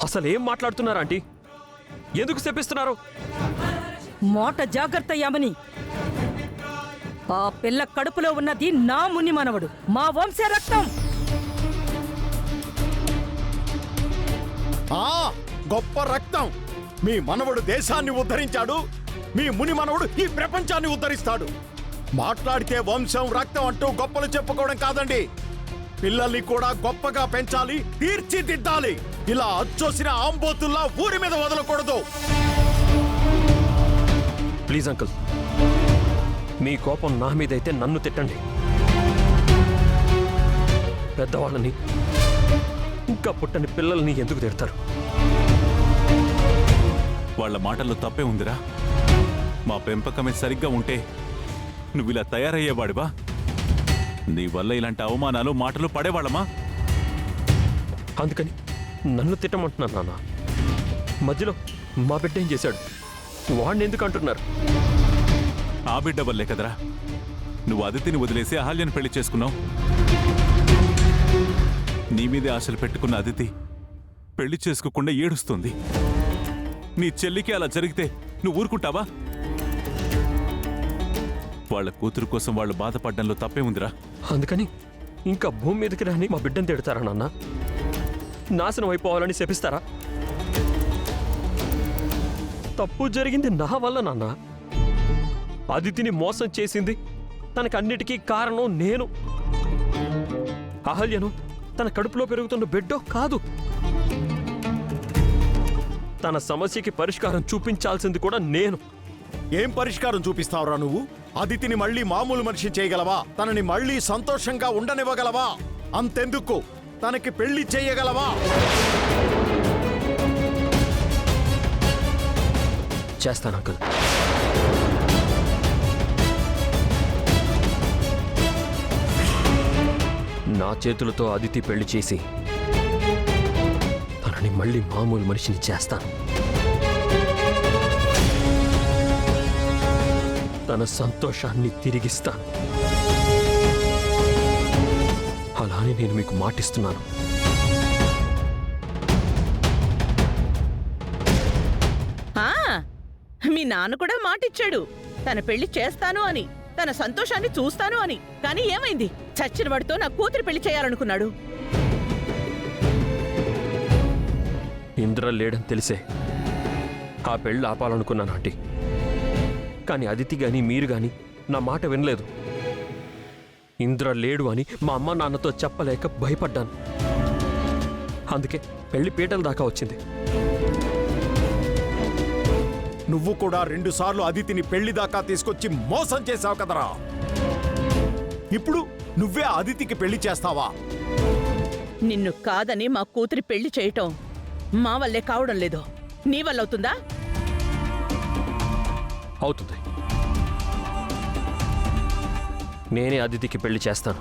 అసలేం మాట్లాడుతున్నారు ఆంటీ? ఎందుకు శపిస్తున్నారు? మాట జాగ్రత్త యామని. ఆ పిల్ల కడుపులో ఉన్నది నా ముని మనవడు, మా వంశ రక్తం. గొప్ప రక్తం. మీ మనవడు దేశాన్ని ఉద్ధరించాడు, మీ ముని మనవడు ఈ ప్రపంచాన్ని ఉద్ధరిస్తాడు. మాట్లాడితే వంశం రక్తం అంటూ గొప్పలు చెప్పుకోవడం కాదండి, పిల్లల్ని కూడా గొప్పగా పెంచాలి, తీర్చిదిద్దాలి. ఇలా అచ్చోసిన ఆంబోతుల్లా ఊరి మీద వదలకూడదు. ప్లీజ్ అంకుల్, మీ కోపం నా మీదైతే నన్ను తిట్టండి. పెద్దవాళ్ళని, ఇంకా పుట్టని పిల్లల్ని ఎందుకు తిడతారు? వాళ్ల మాటల్లో తప్పే ఉందిరా. మా పెంపకమే సరిగ్గా ఉంటే నువ్వు ఇలా తయారయ్యేవాడివా? నీ వల్ల ఇలాంటి అవమానాలు మాటలు పడేవాళ్ళమా? అందుకని నన్ను తిట్టమంటున్నారు నాన్న. మధ్యలో మా బిడ్డ ఏం చేశాడు? వాడిని ఎందుకు అంటున్నారు? ఆ బిడ్డ వల్లే కదరా నువ్వు అదితిని వదిలేసి అహల్యను పెళ్లి చేసుకున్నావు. నీ మీదే ఆశలు పెట్టుకున్న అదితి పెళ్లి చేసుకోకుండా ఏడుస్తుంది. నీ చెల్లికి అలా జరిగితే నువ్వు ఊరుకుంటావా? వాళ్ళ కూతురు కోసం వాళ్ళు బాధపడడంలో తప్పే ఉందిరా. అందుకని ఇంకా భూమి మీదకి రాని మా బిడ్డను తిడతారా నాన్న? నాశనం అయిపోవాలని శపిస్తారా? తప్పు జరిగింది నా వల్ల నాన్న. అదితిని మోసం చేసింది, తనకన్నిటికీ కారణం నేను. అహల్యను తన కడుపులో పెరుగుతున్న బిడ్డో కాదు. తన సమస్యకి పరిష్కారం చూపించాల్సింది కూడా నేను. ఏం పరిష్కారం చూపిస్తావురా నువ్వు? అదితిని మళ్ళీ మామూలు మనిషి చేయగలవా? తనని మళ్ళీ సంతోషంగా ఉండనివ్వగలవా? అంతెందుకు తనకి పెళ్లి చేయగలవా? చేస్తాను అంకుల్. నా చేతులతో అదితి పెళ్లి చేసి తనని మళ్ళీ మామూలు మనిషిని చేస్తాను. తన సంతోషాన్ని తిరిగిస్తాను. అలానే నేను మీకు మాటిస్తున్నాను. మీ నాన్న కూడా మాటిచ్చాడు, తన పెళ్లి చేస్తాను అని, తన సంతోషాన్ని చూస్తాను అని. కానీ ఏమైంది? చచ్చిన వాడితో నా కూతురు పెళ్లి చేయాలనుకున్నాడు. ఇంద్ర లేడని తెలిసే ఆ పెళ్ళి ఆపాలనుకున్నాను ఆంటీ. కానీ అదితి గాని మీరు గాని నా మాట వినలేదు. ఇంద్ర లేడు అని మా అమ్మ నాన్నతో చెప్పలేక భయపడ్డాను. అందుకే పెళ్లి పీటల దాకా వచ్చింది. నువ్వు కూడా 2 సార్లు అదితిని పెళ్లి దాకా తీసుకొచ్చి మోసం చేశావు కదరా. ఇప్పుడు నువ్వే అదితికి పెళ్లి చేస్తావా? నిన్ను కాదని మా కూతురి పెళ్లి చేయటం మా వల్లే కావడం లేదు. నీ వల్ల అవుతుందా? అవుతుంది. నేనే అదితికి పెళ్లి చేస్తాను.